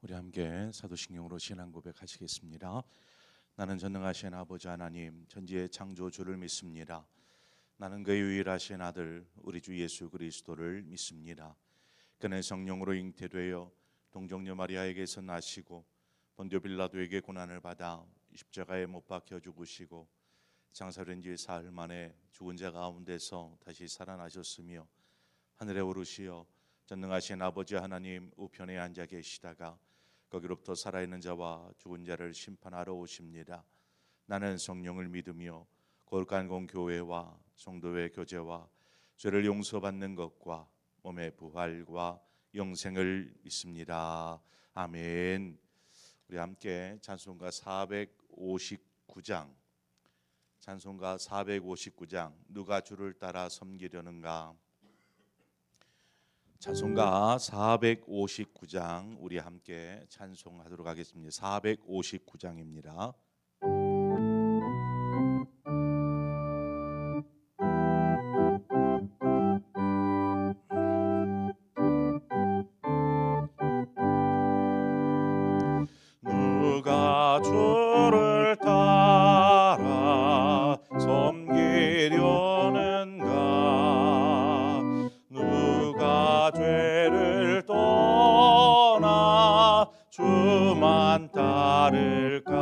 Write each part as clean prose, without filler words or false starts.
우리 함께 사도신경으로 신앙 고백하시겠습니다. 나는 전능하신 아버지 하나님 천지의 창조주를 믿습니다. 나는 그의 유일하신 아들 우리 주 예수 그리스도를 믿습니다. 그는 성령으로 잉태되어 동정녀 마리아에게서 나시고 본디오 빌라도에게 고난을 받아 십자가에 못 박혀 죽으시고 장사된 지 사흘 만에 죽은 자 가운데서 다시 살아나셨으며 하늘에 오르시어 전능하신 아버지 하나님 우편에 앉아 계시다가 거기로부터 살아있는 자와 죽은 자를 심판하러 오십니다. 나는 성령을 믿으며 거룩한 공교회와 성도의 교제와 죄를 용서받는 것과 몸의 부활과 영생을 믿습니다. 아멘. 우리 함께 찬송가 459장 누가 주를 따라 섬기려는가. 찬송가 459장 우리 함께 찬송하도록 하겠습니다. 459장입니다. 누가 주를 따라 섬기려는가. 누가 죄를 떠나 주만 따를까.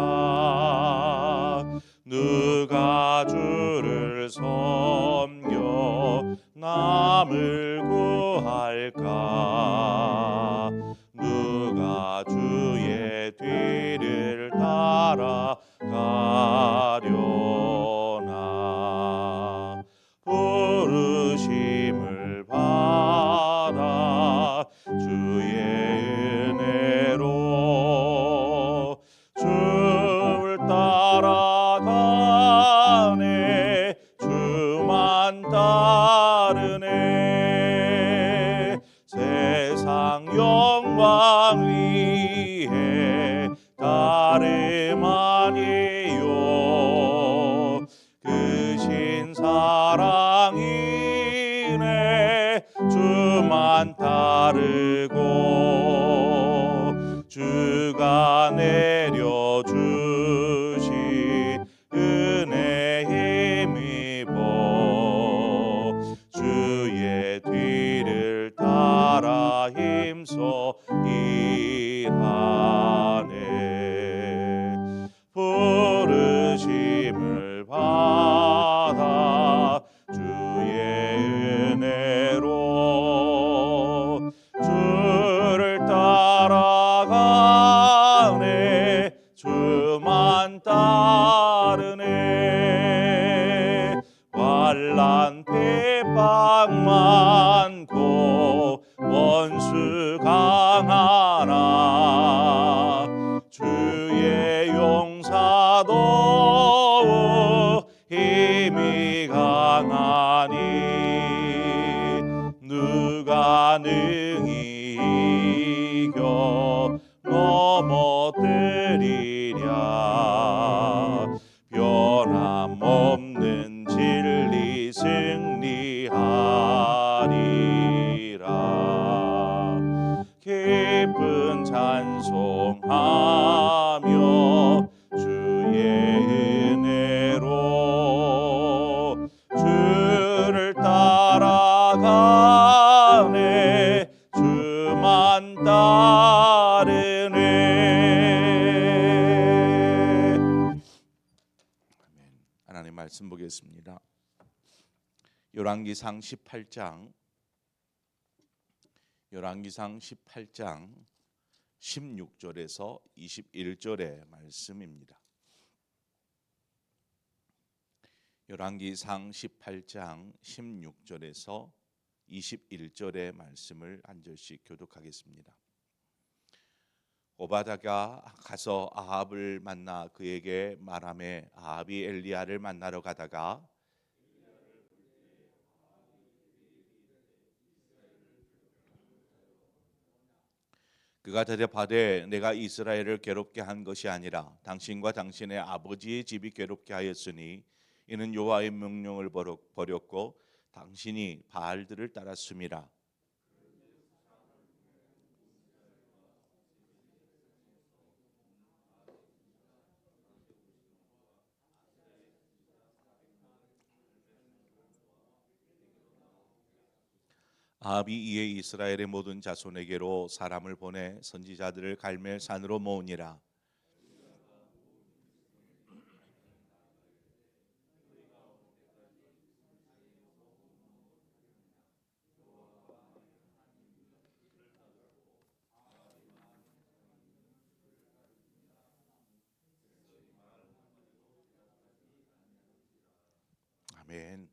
누가 주를 섬겨 남을 구할까. 누가 주의 뒤를 따라가려나. 부르심을 받아 주의 은혜로 주를 따라가네. 주만 따르네. 세상 영광 위에 다름 아니요. 그 신 사랑이네. 주만 따르고 주가 내려주신 은혜 힘입어 주의 뒤를 따라 힘써 일하네. 부르심을 받아 주의 은혜로 주를 따라가네. 주만 따르네. 환난 핍박 많고 원수 강하나 주의 용사도 힘이 강하니. 누가 능히 이겨 넘어뜨리랴. 변함없는 진리 승리하리라. 기쁜 찬송하며 주의 은혜로 주를 따라가네. 주만 따르네. 하나님 말씀 보겠습니다. 열왕기상 18장 16절에서 21절의 말씀입니다. 열왕기상 18장 16절에서 21절의 말씀을 한 절씩 교독하겠습니다. 오바댜가 가서 아합을 만나 그에게 말하매 아합이 엘리야를 만나러 가다가 그가 대답하되 내가 이스라엘을 괴롭게 한 것이 아니라 당신과 당신의 아버지의 집이 괴롭게 하였으니 이는 여호와의 명령을 버렸고 당신이 바알들을 따랐음이라. 아합이 이에 이스라엘의 모든 자손에게로 사람을 보내 선지자들을 갈멜 산으로 모으니라. 아멘.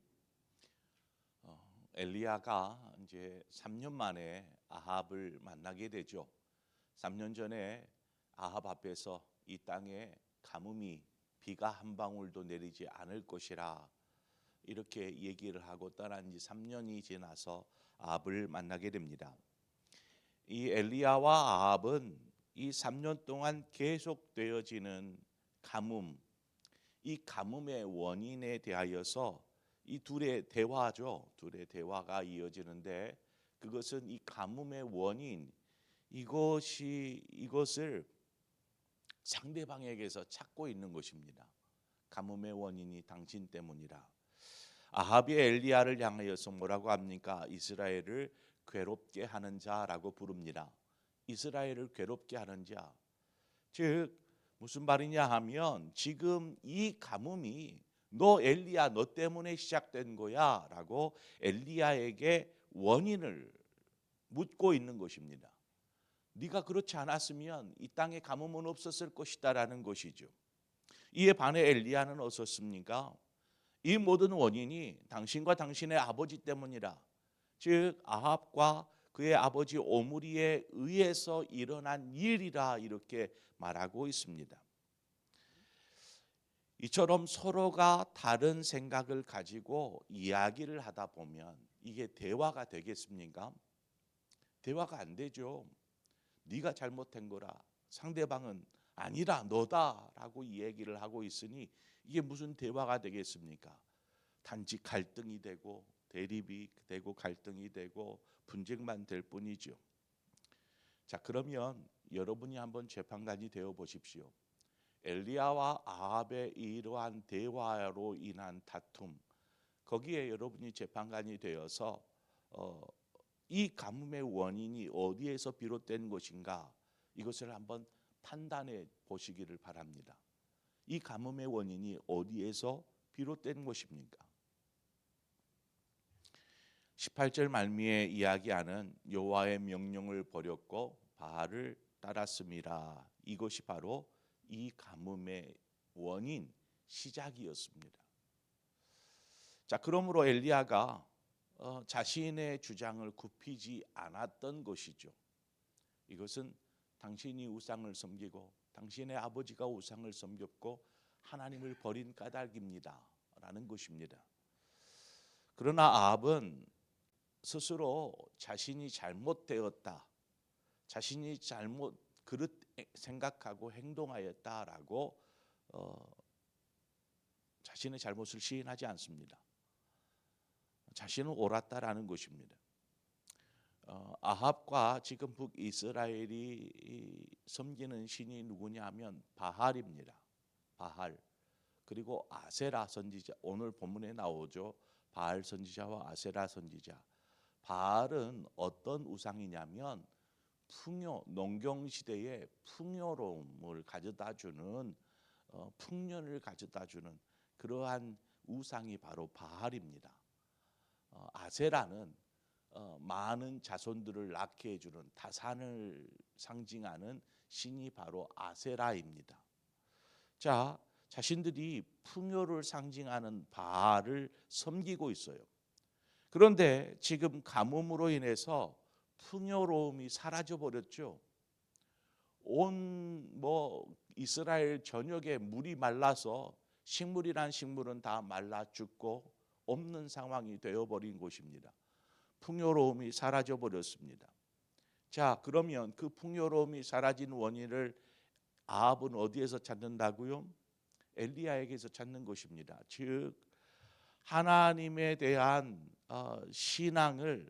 엘리야가 이제 3년 만에 아합을 만나게 되죠. 3년 전에 아합 앞에서 이 땅에 가뭄이 비가 한 방울도 내리지 않을 것이라 이렇게 얘기를 하고 떠난 지 3년이 지나서 아합을 만나게 됩니다. 이 엘리야와 아합은 이 3년 동안 계속되어지는 가뭄, 이 가뭄의 원인에 대하여서 이 둘의 대화죠. 둘의 대화가 이어지는데 그것은 이 가뭄의 원인 이것을 상대방에게서 찾고 있는 것입니다. 가뭄의 원인이 당신 때문이라. 아합이 엘리야를 향하여서 뭐라고 합니까? 이스라엘을 괴롭게 하는 자라고 부릅니다. 이스라엘을 괴롭게 하는 자. 즉 무슨 말이냐 하면 지금 이 가뭄이 너 엘리야 너 때문에 시작된 거야 라고 엘리야에게 원인을 묻고 있는 것입니다. 네가 그렇지 않았으면 이 땅에 가뭄은 없었을 것이다 라는 것이죠. 이에 반해 엘리야는 어떻습니까? 이 모든 원인이 당신과 당신의 아버지 때문이라. 즉 아합과 그의 아버지 오므리에 의해서 일어난 일이라 이렇게 말하고 있습니다. 이처럼 서로가 다른 생각을 가지고 이야기를 하다 보면 이게 대화가 되겠습니까? 대화가 안 되죠. 네가 잘못한 거라. 상대방은 아니라 너다라고 이 얘기를 하고 있으니 이게 무슨 대화가 되겠습니까? 단지 갈등이 되고 대립이 되고 갈등이 되고 분쟁만 될 뿐이죠. 자, 그러면 여러분이 한번 재판관이 되어 보십시오. 엘리야와 아합의 이러한 대화로 인한 다툼, 거기에 여러분이 재판관이 되어서 이 가뭄의 원인이 어디에서 비롯된 것인가 이것을 한번 판단해 보시기를 바랍니다. 이 가뭄의 원인이 어디에서 비롯된 것입니까? 18절 말미에 이야기하는 여호와의 명령을 버렸고 바알을 따랐음이라. 이것이 바로 이 가뭄의 원인 시작이었습니다. 자, 그러므로 엘리야가 자신의 주장을 굽히지 않았던 것이죠. 이것은 당신이 우상을 섬기고 당신의 아버지가 우상을 섬겼고 하나님을 버린 까닭입니다 라는 것입니다. 그러나 아합은 스스로 자신이 잘못되었다, 자신이 잘못 그릇 생각하고 행동하였다라고 자신의 잘못을 시인하지 않습니다. 자신은 옳았다라는 것입니다. 아합과 지금 북이스라엘이 섬기는 신이 누구냐 하면 바알입니다. 바알. 그리고 아세라 선지자, 오늘 본문에 나오죠. 바알 선지자와 아세라 선지자. 바알은 어떤 우상이냐면 풍요, 농경 시대에 풍요로움을 가져다주는 풍년을 가져다주는 그러한 우상이 바로 바알입니다. 아세라는 많은 자손들을 낳게 해주는 다산을 상징하는 신이 바로 아세라입니다. 자, 자신들이 풍요를 상징하는 바알을 섬기고 있어요. 그런데 지금 가뭄으로 인해서 풍요로움이 사라져 버렸죠. 온 이스라엘 전역에 물이 말라서 식물이란 식물은 다 말라 죽고 없는 상황이 되어 버린 곳입니다. 풍요로움이 사라져 버렸습니다. 자, 그러면 그 풍요로움이 사라진 원인을 아합은 어디에서 찾는다고요? 엘리야에게서 찾는 것입니다. 즉 하나님에 대한 신앙을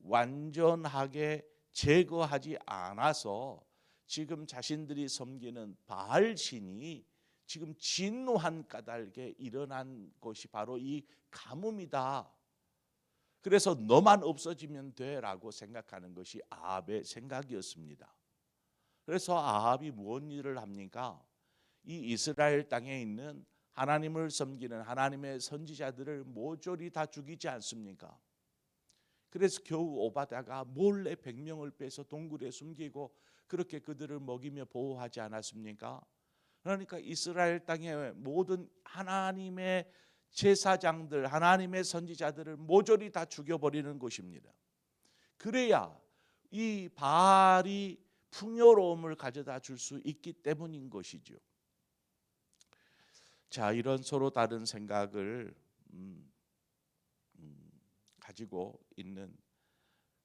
완전하게 제거하지 않아서 지금 자신들이 섬기는 바알 신이 지금 진노한 까닭에 일어난 것이 바로 이 가뭄이다. 그래서 너만 없어지면 돼라고 생각하는 것이 아합의 생각이었습니다. 그래서 아합이 무슨 일을 합니까? 이 이스라엘 땅에 있는 하나님을 섬기는 하나님의 선지자들을 모조리 다 죽이지 않습니까? 그래서 겨우 오바다가 몰래 100명을 빼서 동굴에 숨기고 그렇게 그들을 먹이며 보호하지 않았습니까? 그러니까 이스라엘 땅의 모든 하나님의 제사장들, 하나님의 선지자들을 모조리 다 죽여버리는 것입니다. 그래야 이 바알이 풍요로움을 가져다 줄 수 있기 때문인 것이죠. 자, 이런 서로 다른 생각을 가지고 있는,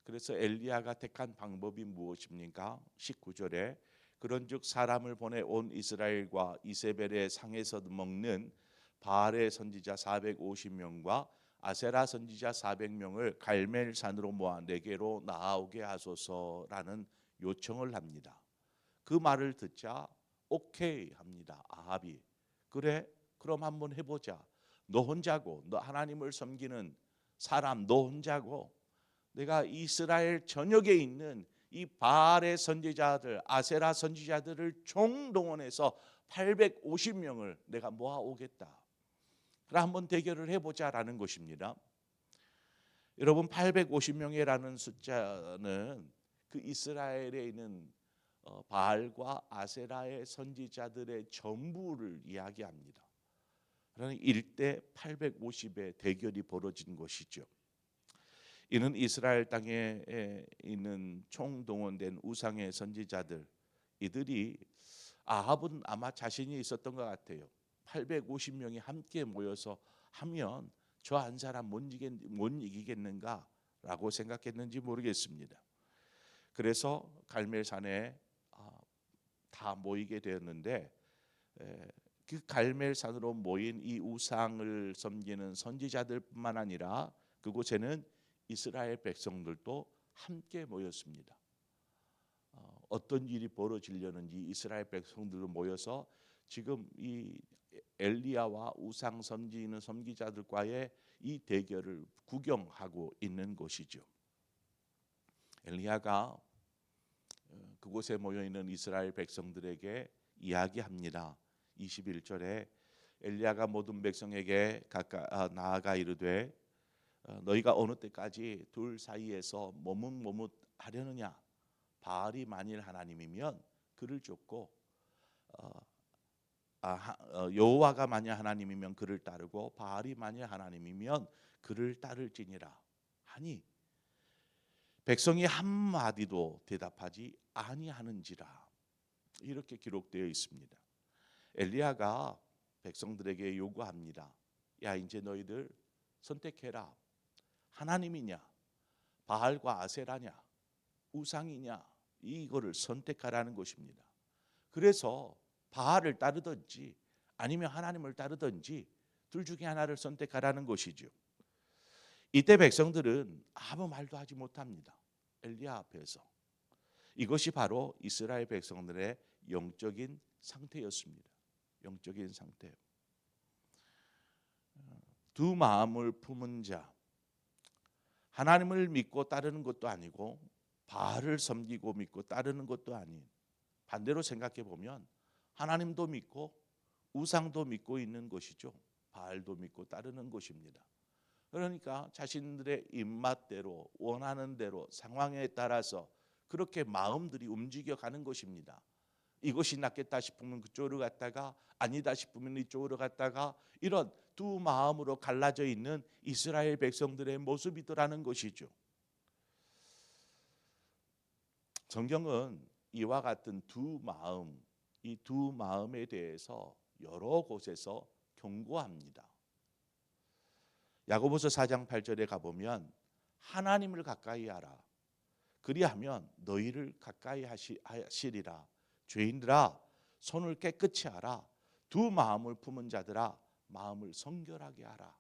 그래서 엘리야가 택한 방법이 무엇입니까? 19절에 그런즉 사람을 보내 온 이스라엘과 이세벨의 상에서 먹는 바알의 선지자 450명과 아세라 선지자 400명을 갈멜산으로 모아 내게로 나아오게 하소서라는 요청을 합니다. 그 말을 듣자 오케이 합니다. 아합이. 그래, 그럼 한번 해보자. 너 혼자고, 너 하나님을 섬기는 사람 너 혼자고, 내가 이스라엘 전역에 있는 이 바알의 선지자들, 아세라 선지자들을 총동원해서 850명을 내가 모아오겠다. 그럼 한번 대결을 해보자라는 것입니다. 여러분, 850명이라는 숫자는 그 이스라엘에 있는 바알과 아세라의 선지자들의 전부를 이야기합니다. 그러니 1대 850의 대결이 벌어진 것이죠. 이는 이스라엘 땅에 있는 총동원된 우상의 선지자들, 이들이 아합은 아마 자신이 있었던 것 같아요. 850명이 함께 모여서 하면 저 한 사람 못 이기겠는가라고 생각했는지 모르겠습니다. 그래서 갈멜산에 다 모이게 되었는데, 그 갈멜산으로 모인 이 우상을 섬기는 선지자들뿐만 아니라 그곳에는 이스라엘 백성들도 함께 모였습니다. 어떤 일이 벌어지려는지 이스라엘 백성들도 모여서 지금 이 엘리야와 우상 섬기는 섬기자들과의 이 대결을 구경하고 있는 것이죠. 엘리야가 그곳에 모여 있는 이스라엘 백성들에게 이야기합니다. 21절에 엘리야가 모든 백성에게 나아가 이르되 너희가 어느 때까지 둘 사이에서 머뭇머뭇하려느냐? 바알이 만일 하나님이면 그를 쫓고 여호와가 만일 하나님이면 그를 따르고 바알이 만일 하나님이면 그를 따를지니라 하니 백성이 한마디도 대답하지 아니하는지라. 이렇게 기록되어 있습니다. 엘리야가 백성들에게 요구합니다. 야, 이제 너희들 선택해라. 하나님이냐, 바알과 아세라냐, 우상이냐, 이거를 선택하라는 것입니다. 그래서 바알을 따르든지 아니면 하나님을 따르든지 둘 중에 하나를 선택하라는 것이죠. 이때 백성들은 아무 말도 하지 못합니다. 엘리야 앞에서. 이것이 바로 이스라엘 백성들의 영적인 상태였습니다. 영적인 상태. 두 마음을 품은 자, 하나님을 믿고 따르는 것도 아니고 바알을 섬기고 믿고 따르는 것도 아닌, 반대로 생각해 보면 하나님도 믿고 우상도 믿고 있는 것이죠. 바알도 믿고 따르는 것입니다. 그러니까 자신들의 입맛대로 원하는 대로 상황에 따라서 그렇게 마음들이 움직여가는 것입니다. 이것이 낫겠다 싶으면 그쪽으로 갔다가 아니다 싶으면 이쪽으로 갔다가, 이런 두 마음으로 갈라져 있는 이스라엘 백성들의 모습이더라는 것이죠. 성경은 이와 같은 두 마음, 이 두 마음에 대해서 여러 곳에서 경고합니다. 야고보서 4장 8절에 가보면 하나님을 가까이 하라. 그리하면 너희를 가까이 하시리라. 죄인들아 손을 깨끗이 하라. 두 마음을 품은 자들아 마음을 성결하게 하라.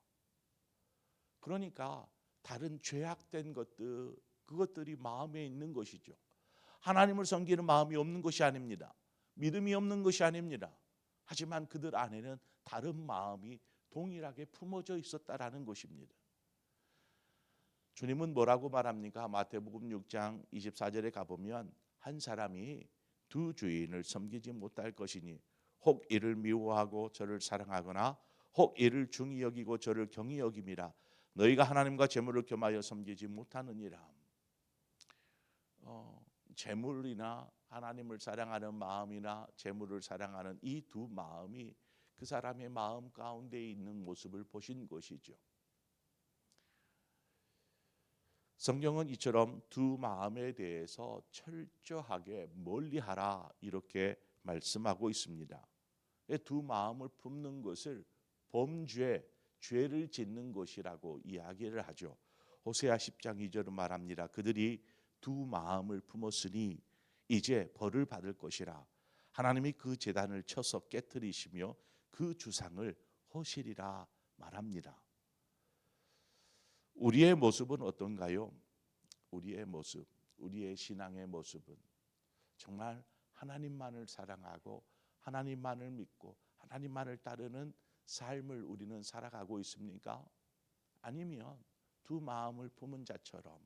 그러니까 다른 죄악된 것들, 그것들이 마음에 있는 것이죠. 하나님을 섬기는 마음이 없는 것이 아닙니다. 믿음이 없는 것이 아닙니다. 하지만 그들 안에는 다른 마음이 동일하게 품어져 있었다라는 것입니다. 주님은 뭐라고 말합니까? 마태복음 6장 24절에 가보면 한 사람이 두 주인을 섬기지 못할 것이니 혹 이를 미워하고 저를 사랑하거나 혹 이를 중히 여기고 저를 경히 여김이라. 너희가 하나님과 재물을 겸하여 섬기지 못하느니라. 재물이나 하나님을 사랑하는 마음이나 재물을 사랑하는 이 두 마음이 그 사람의 마음 가운데 있는 모습을 보신 것이죠. 성경은 이처럼 두 마음에 대해서 철저하게 멀리하라 이렇게 말씀하고 있습니다. 두 마음을 품는 것을 범죄, 죄를 짓는 것이라고 이야기를 하죠. 호세아 10장 2절은 말합니다. 그들이 두 마음을 품었으니 이제 벌을 받을 것이라. 하나님이 그 제단을 쳐서 깨뜨리시며 그 주상을 허시리라 말합니다. 우리의 모습은 어떤가요? 우리의 모습, 우리의 신앙의 모습은 정말 하나님만을 사랑하고 하나님만을 믿고 하나님만을 따르는 삶을 우리는 살아가고 있습니까? 아니면 두 마음을 품은 자처럼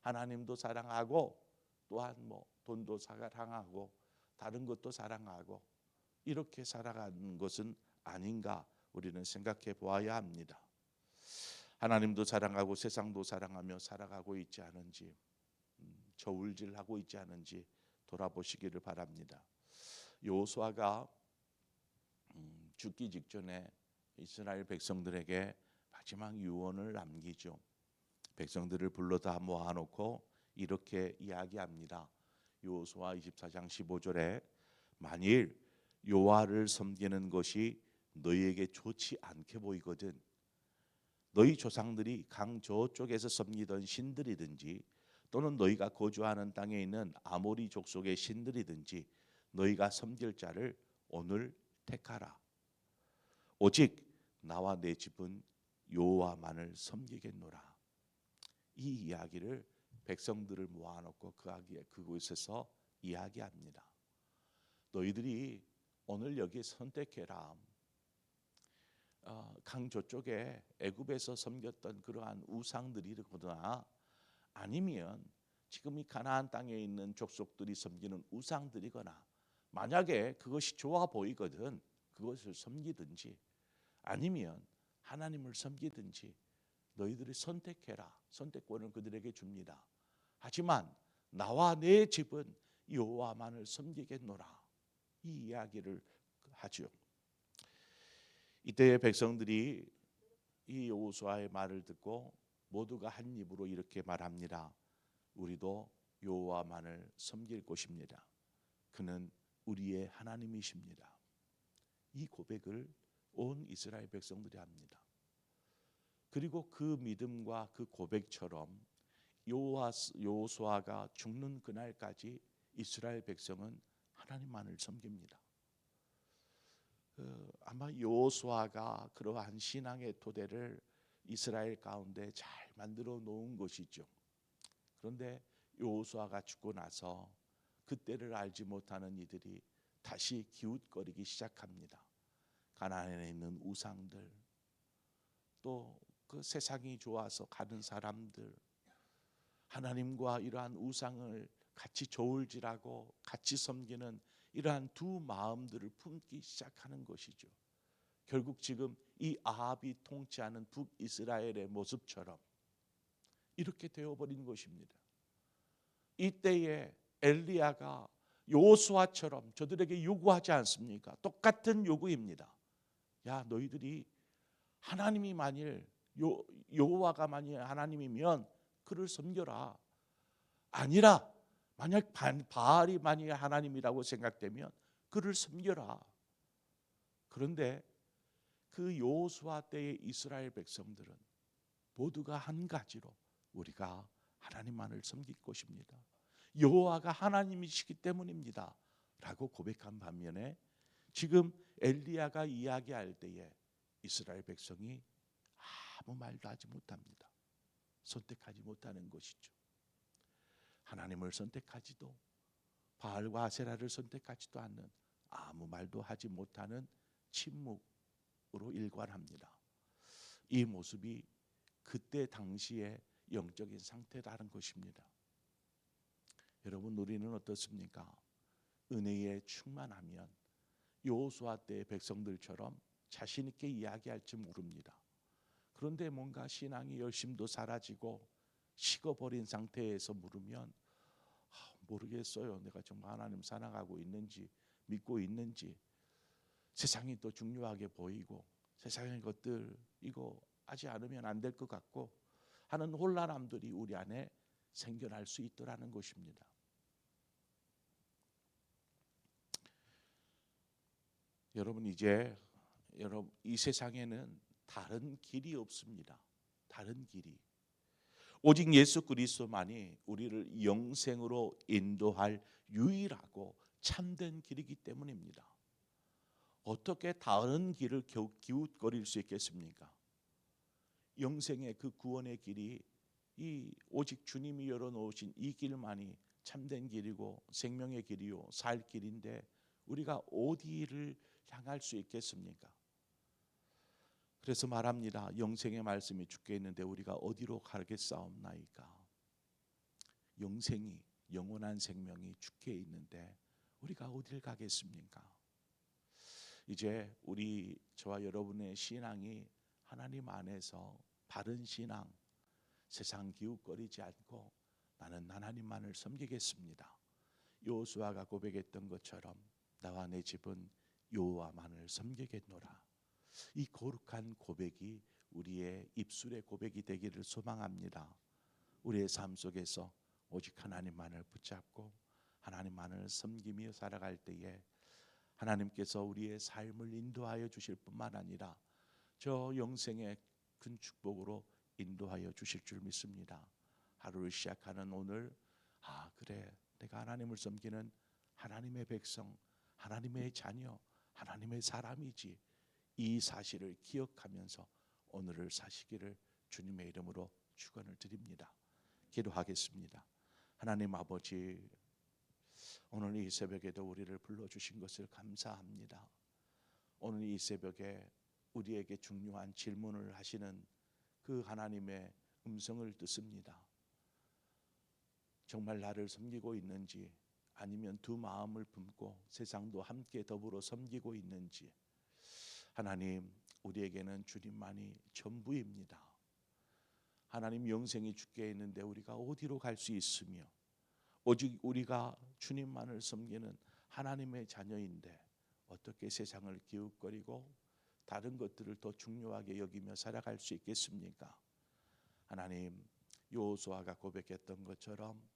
하나님도 사랑하고 또한 돈도 사랑하고 다른 것도 사랑하고 이렇게 살아가는 것은 아닌가 우리는 생각해 보아야 합니다. 하나님도 사랑하고 세상도 사랑하며 살아가고 있지 않은지, 저울질하고 있지 않은지 돌아보시기를 바랍니다. 여호수아가 죽기 직전에 이스라엘 백성들에게 마지막 유언을 남기죠. 백성들을 불러 다 모아놓고 이렇게 이야기합니다. 여호수아 24장 15절에 만일 여호와를 섬기는 것이 너희에게 좋지 않게 보이거든 너희 조상들이 강 저쪽에서 섬기던 신들이든지 또는 너희가 거주하는 땅에 있는 아모리 족속의 신들이든지 너희가 섬길 자를 오늘 택하라. 오직 나와 내 집은 여호와만을 섬기겠노라. 이 이야기를 백성들을 모아놓고 그곳에서 이야기합니다. 너희들이 오늘 여기 선택해라. 강 저쪽에 애굽에서 섬겼던 그러한 우상들이거나 아니면 지금 이 가나안 땅에 있는 족속들이 섬기는 우상들이거나 만약에 그것이 좋아 보이거든 그것을 섬기든지 아니면 하나님을 섬기든지 너희들이 선택해라. 선택권을 그들에게 줍니다. 하지만 나와 내 집은 여호와만을 섬기겠노라. 이 이야기를 하죠. 이때의 백성들이 이 여호수아의 말을 듣고 모두가 한 입으로 이렇게 말합니다. 우리도 여호와만을 섬길 것입니다. 그는 우리의 하나님이십니다. 이 고백을 온 이스라엘 백성들이 합니다. 그리고 그 믿음과 그 고백처럼 여호수아가 죽는 그날까지 이스라엘 백성은 하나님만을 섬깁니다. 아마 여호수아가 그러한 신앙의 토대를 이스라엘 가운데 잘 만들어 놓은 것이죠. 그런데 여호수아가 죽고 나서 그때를 알지 못하는 이들이 다시 기웃거리기 시작합니다. 가나안에 있는 우상들, 또 그 세상이 좋아서 가는 사람들, 하나님과 이러한 우상을 같이 저울질하고 같이 섬기는 이러한 두 마음들을 품기 시작하는 것이죠. 결국 지금 이 아합이 통치하는 북이스라엘의 모습처럼 이렇게 되어버린 것입니다. 이때에 엘리야가 여호수아처럼 저들에게 요구하지 않습니까? 똑같은 요구입니다. 야, 너희들이 하나님이 만일 여호와가 만일 하나님이면 그를 섬겨라. 아니라 만약 바알이 만일 하나님이라고 생각되면 그를 섬겨라. 그런데 그 여호수아 때의 이스라엘 백성들은 모두가 한 가지로 우리가 하나님만을 섬길 것입니다. 여호와가 하나님이시기 때문입니다. 라고 고백한 반면에 지금 엘리야가 이야기할 때에 이스라엘 백성이 아무 말도 하지 못합니다. 선택하지 못하는 것이죠. 하나님을 선택하지도 바알과 아세라를 선택하지도 않는 아무 말도 하지 못하는 침묵으로 일관합니다. 이 모습이 그때 당시에 영적인 상태라는 것입니다. 여러분, 우리는 어떻습니까? 은혜에 충만하면 여호수아 때의 백성들처럼 자신 있게 이야기할지 모릅니다. 그런데 뭔가 신앙이 열심도 사라지고 식어버린 상태에서 물으면 모르겠어요. 내가 정말 하나님 사랑하고 있는지, 믿고 있는지, 세상이 또 중요하게 보이고 세상의 것들 이거 하지 않으면 안 될 것 같고 하는 혼란함들이 우리 안에 생겨날 수 있더라는 것입니다. 여러분, 이제 이 세상에는 다른 길이 없습니다. 다른 길이. 오직 예수 그리스도만이 우리를 영생으로 인도할 유일하고 참된 길이기 때문입니다. 어떻게 다른 길을 기웃거릴 수 있겠습니까? 영생의 그 구원의 길이 이 오직 주님이 열어놓으신 이 길만이 참된 길이고 생명의 길이요 살 길인데 우리가 어디를 향할 수 있겠습니까? 그래서 말합니다. 영생의 말씀이 주께 있는데 우리가 어디로 가겠사옵나이까? 영생이 영원한 생명이 주께 있는데 우리가 어디를 가겠습니까? 이제 저와 여러분의 신앙이 하나님 안에서 바른 신앙, 세상 기웃거리지 않고 나는 하나님만을 섬기겠습니다. 여호수아가 고백했던 것처럼 나와 내 집은 여호와만을 섬기겠노라. 이 거룩한 고백이 우리의 입술의 고백이 되기를 소망합니다. 우리의 삶 속에서 오직 하나님만을 붙잡고 하나님만을 섬기며 살아갈 때에 하나님께서 우리의 삶을 인도하여 주실 뿐만 아니라 저 영생의 큰 축복으로 인도하여 주실 줄 믿습니다. 하루를 시작하는 오늘 그래 내가 하나님을 섬기는 하나님의 백성, 하나님의 자녀, 하나님의 사람이지 이 사실을 기억하면서 오늘을 사시기를 주님의 이름으로 축원을 드립니다. 기도하겠습니다. 하나님 아버지, 오늘 이 새벽에도 우리를 불러주신 것을 감사합니다. 오늘 이 새벽에 우리에게 중요한 질문을 하시는 그 하나님의 음성을 듣습니다. 정말 나를 섬기고 있는지 아니면 두 마음을 품고 세상도 함께 더불어 섬기고 있는지 하나님, 우리에게는 주님만이 전부입니다. 하나님, 영생이 주께 있는데 우리가 어디로 갈 수 있으며 오직 우리가 주님만을 섬기는 하나님의 자녀인데 어떻게 세상을 기웃거리고 다른 것들을 더 중요하게 여기며 살아갈 수 있겠습니까? 하나님, 여호수아가 고백했던 것처럼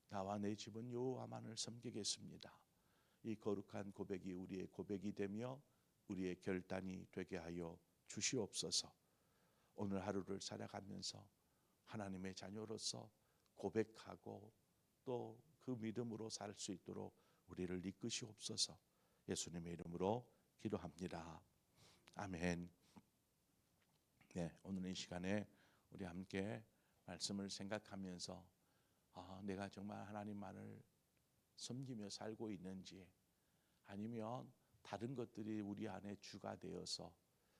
나와 내 집은 여호와만을 섬기겠습니다. 이 거룩한 고백이 우리의 고백이 되며 우리의 결단이 되게 하여 주시옵소서. 오늘 하루를 살아가면서 하나님의 자녀로서 고백하고 또 그 믿음으로 살 수 있도록 우리를 이끄시옵소서. 예수님의 이름으로 기도합니다. 아멘. 네, 오늘 이 시간에 우리 함께 말씀을 생각하면서 내가 정말 하나님만을 섬기며 살고 있는지 아니면 다른 것들이 우리 안에 주가 되어서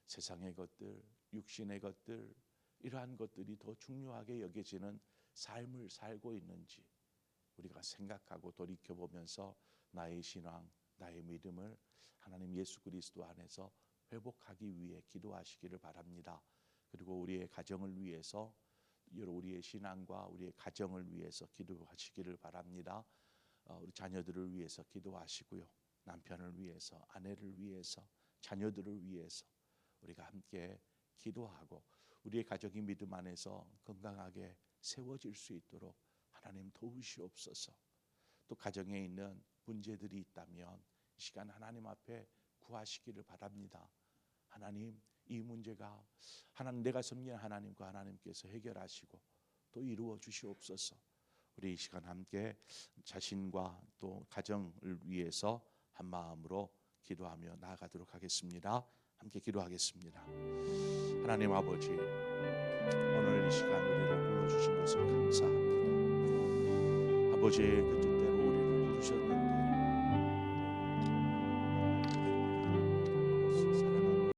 세상의 것들, 육신의 것들 이러한 것들이 더 중요하게 여겨지는 삶을 살고 있는지 우리가 생각하고 돌이켜보면서 나의 신앙, 나의 믿음을 하나님 예수 그리스도 안에서 회복하기 위해 기도하시기를 바랍니다. 그리고 우리의 가정을 위해서 우리의 신앙과 우리의 가정을 위해서 기도하시기를 바랍니다. 우리 자녀들을 위해서 기도하시고요. 남편을 위해서, 아내를 위해서, 자녀들을 위해서 우리가 함께 기도하고 우리의 가정이 믿음 안에서 건강하게 세워질 수 있도록 하나님 도우시옵소서. 또 가정에 있는 문제들이 있다면 이 시간 하나님 앞에 구하시기를 바랍니다. 하나님, 이 문제가 내가 섬기는 하나님과 하나님께서 해결하시고 또 이루어 주시옵소서. 우리 이 시간 함께 자신과 또 가정을 위해서 한 마음으로 기도하며 나아가도록 하겠습니다. 함께 기도하겠습니다. 하나님 아버지, 오늘 이 시간 우리를 불러주신 것을 감사합니다. 아버지, 그